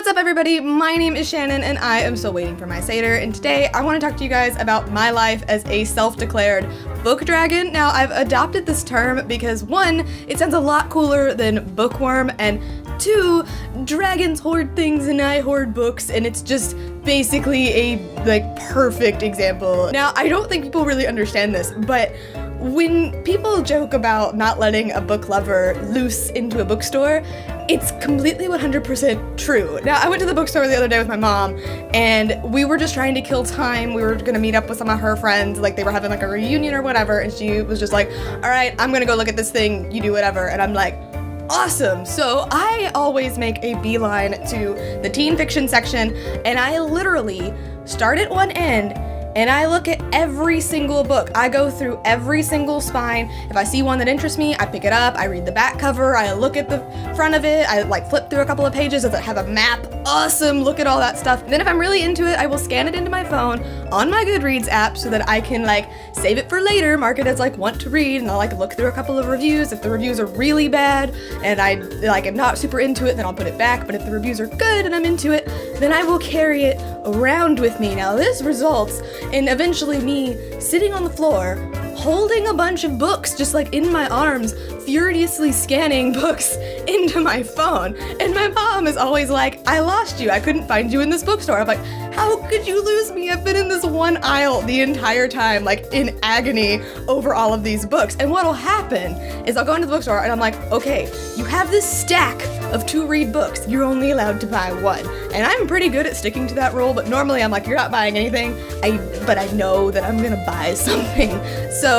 What's up, everybody? My name is Shannon and I am still waiting for my Seder, and today I want to talk to you guys about my life as a self-declared book dragon. Now, I've adopted this term because one, it sounds a lot cooler than bookworm, and two, dragons hoard things and I hoard books, and it's just basically a perfect example. Now, I don't think people really understand this, but when people joke about not letting a book lover loose into a bookstore, it's completely 100% true. Now, I went to the bookstore the other day with my mom, and we were just trying to kill time. We were gonna meet up with some of her friends, like they were having like a reunion or whatever, and she was just like, all right, I'm gonna go look at this thing, you do whatever, and I'm like, awesome. So I always make a beeline to the teen fiction section, and I literally start at one end and I look at every single book. I go through every single spine. If I see one that interests me, I pick it up, I read the back cover, I look at the front of it, I flip through a couple of pages. Does it have a map? Awesome, look at all that stuff. And then if I'm really into it, I will scan it into my phone on my Goodreads app so that I can save it for later, mark it as want to read, and I'll look through a couple of reviews. If the reviews are really bad and I am not super into it, then I'll put it back. But if the reviews are good and I'm into it, then I will carry it around with me. Now this results in eventually me sitting on the floor holding a bunch of books just in my arms, furiously scanning books into my phone. And my mom is always like, I lost you, I couldn't find you in this bookstore. I'm like, how could you lose me? I've been in this one aisle the entire time, in agony over all of these books. And what'll happen is I'll go into the bookstore and I'm like, okay, you have this stack of to-read books, you're only allowed to buy one. And I'm pretty good at sticking to that rule, but normally I'm like, you're not buying anything, but I know that I'm gonna buy something. So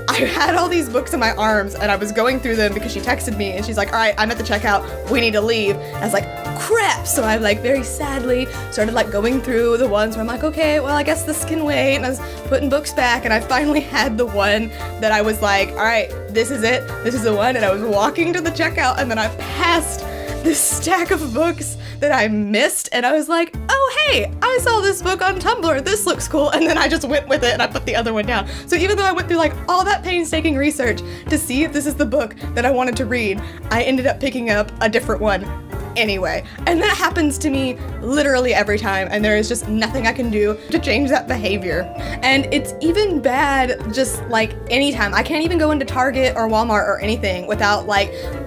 I had all these books in my arms and I was going through them because she texted me and she's like, all right, I'm at the checkout, we need to leave. I was like, crap. So I very sadly started going through the ones where I'm like, okay, well, I guess this can wait. And I was putting books back and I finally had the one that I was like, all right, this is it. This is the one. And I was walking to the checkout and then I passed this stack of books that I missed, and I was like, oh hey, I saw this book on Tumblr, this looks cool, and then I just went with it and I put the other one down. So even though I went through all that painstaking research to see if this is the book that I wanted to read, I ended up picking up a different one anyway. And that happens to me literally every time, and there is just nothing I can do to change that behavior. And it's even bad just anytime. I can't even go into Target or Walmart or anything without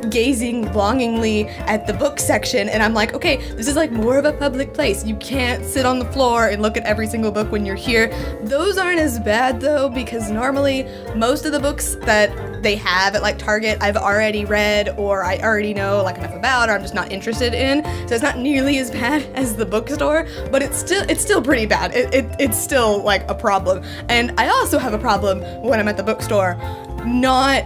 gazing longingly at the book section, and I'm like, okay, this is more of a public place. You can't sit on the floor and look at every single book when you're here. Those aren't as bad though, because normally most of the books that they have at Target I've already read, or I already know enough about, or I'm just not interested in. So it's not nearly as bad as the bookstore, but it's still pretty bad. It's still a problem. And I also have a problem when I'm at the bookstore not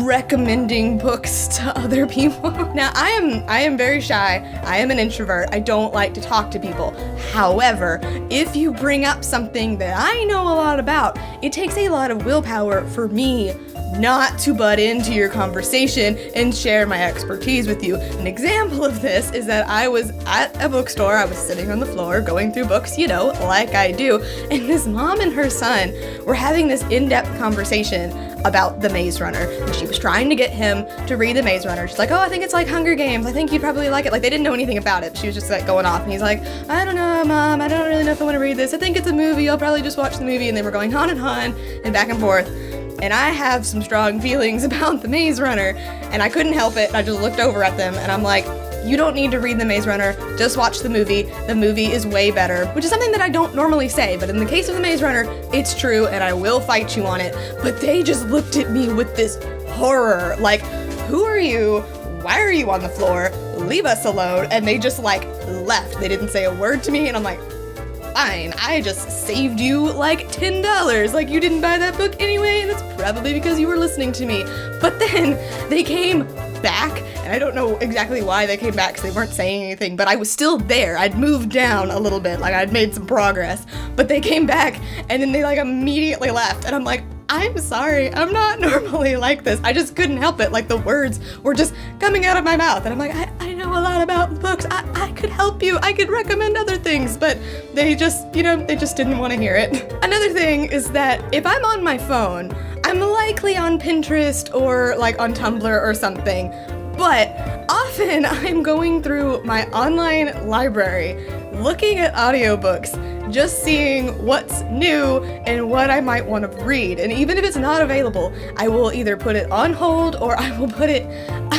recommending books to other people. Now, I am very shy. I am an introvert. I don't like to talk to people. However, if you bring up something that I know a lot about, it takes a lot of willpower for me not to butt into your conversation and share my expertise with you. An example of this is that I was at a bookstore, I was sitting on the floor going through books, like I do, and this mom and her son were having this in-depth conversation about The Maze Runner, and she was trying to get him to read The Maze Runner. She's like, oh, I think it's like Hunger Games, I think you'd probably like it. They didn't know anything about it. She was just going off, and he's like, I don't know, Mom, I don't really know if I want to read this. I think it's a movie, I'll probably just watch the movie. And they were going on and back and forth. And I have some strong feelings about The Maze Runner, and I couldn't help it. I just looked over at them, and I'm like, you don't need to read The Maze Runner, just watch the movie. The movie is way better, which is something that I don't normally say, but in the case of The Maze Runner, it's true, and I will fight you on it. But they just looked at me with this horror, who are you? Why are you on the floor? Leave us alone. And they just left. They didn't say a word to me, and I'm like, fine, I just saved you $10. You didn't buy that book anyway, and that's probably because you were listening to me. But then they came back, and I don't know exactly why they came back because they weren't saying anything, but I was still there. I'd moved down a little bit, I'd made some progress, but they came back and then they immediately left, and I'm like, I'm sorry, I'm not normally like this. I just couldn't help it. The words were just coming out of my mouth, and I'm like, I know a lot about books. I could help you. I could recommend other things, but they just didn't want to hear it. Another thing is that if I'm on my phone, I'm likely on Pinterest or on Tumblr or something, But often I'm going through my online library, looking at audiobooks, just seeing what's new and what I might want to read. And even if it's not available, I will either put it on hold or I will put it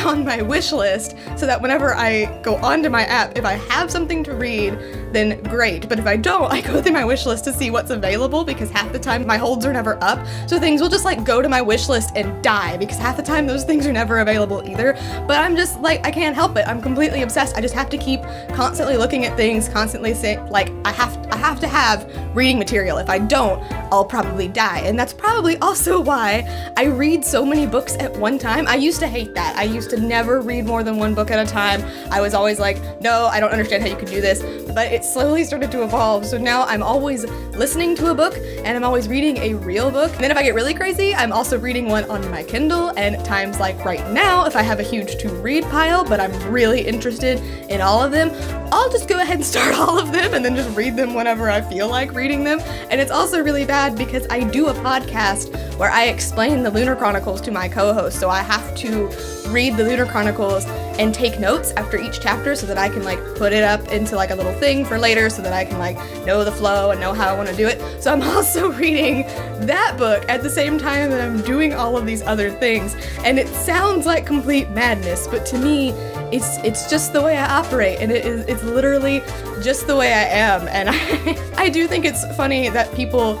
on my wish list so that whenever I go onto my app, if I have something to read, then great. But if I don't, I go through my wish list to see what's available, because half the time my holds are never up. So things will just like go to my wish list and die, because half the time those things are never available either. But I'm just like, I can't help it. I'm completely obsessed. I just have to keep constantly looking at things, constantly saying like, I have to have reading material. If I don't, I'll probably die. And that's probably also why I read so many books at one time. I used to hate that. I used to never read more than one book at a time. I was always like, no, I don't understand how you can do this. But it slowly started to evolve. So now I'm always listening to a book and I'm always reading a real book. And then if I get really crazy, I'm also reading one on my Kindle. And at times like right now, if I have a huge to read pile, but I'm really interested in all of them, I'll just go ahead and start all of them and then just read them whenever I feel like reading them. And it's also really bad because I do a podcast where I explain the Lunar Chronicles to my co-host. So I have to read the Lunar Chronicles and take notes after each chapter so that I can like put it up into like a little thing for later so that I can like know the flow and know how I want to do it. So I'm also reading that book at the same time that I'm doing all of these other things. And it sounds like complete madness, but to me, it's just the way I operate, and it's literally just the way I am. And I do think it's funny that people,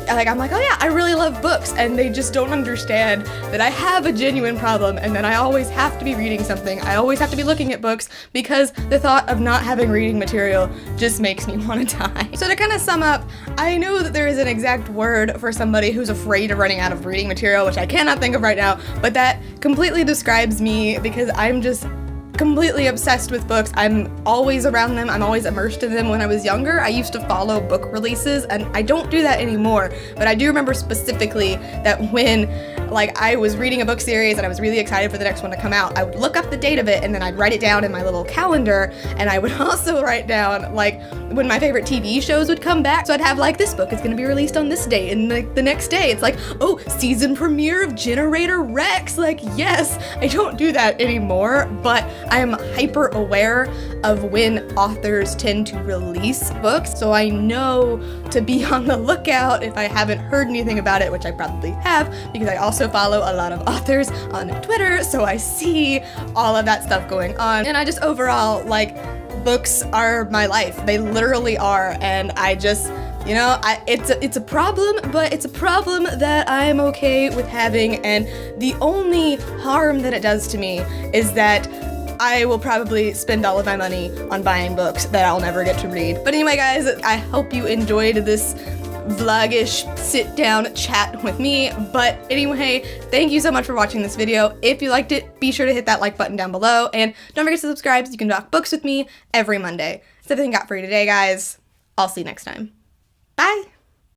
I'm like, oh yeah, I really love books, and they just don't understand that I have a genuine problem and that I always have to be reading something. I always have to be looking at books because the thought of not having reading material just makes me want to die. So to kind of sum up, I know that there is an exact word for somebody who's afraid of running out of reading material, which I cannot think of right now, but that completely describes me because I'm just completely obsessed with books. I'm always around them. I'm always immersed in them. When I was younger, I used to follow book releases, and I don't do that anymore. But I do remember specifically that when like I was reading a book series and I was really excited for the next one to come out, I would look up the date of it and then I'd write it down in my little calendar, and I would also write down like when my favorite TV shows would come back. So I'd have like, this book is going to be released on this date, and the next day it's like, oh, season premiere of Generator Rex. Like, yes, I don't do that anymore, but I am hyper aware of when authors tend to release books, so I know to be on the lookout if I haven't heard anything about it, which I probably have because I also follow a lot of authors on Twitter, so I see all of that stuff going on. And I just overall, like, books are my life. They literally are, and I just, you know, it's a problem, but it's a problem that I am okay with having, and the only harm that it does to me is that I will probably spend all of my money on buying books that I'll never get to read. But anyway, guys, I hope you enjoyed this vlogish sit-down chat with me. But anyway, thank you so much for watching this video. If you liked it, be sure to hit that like button down below, and don't forget to subscribe so you can talk books with me every Monday. That's everything I got for you today, guys. I'll see you next time. Bye!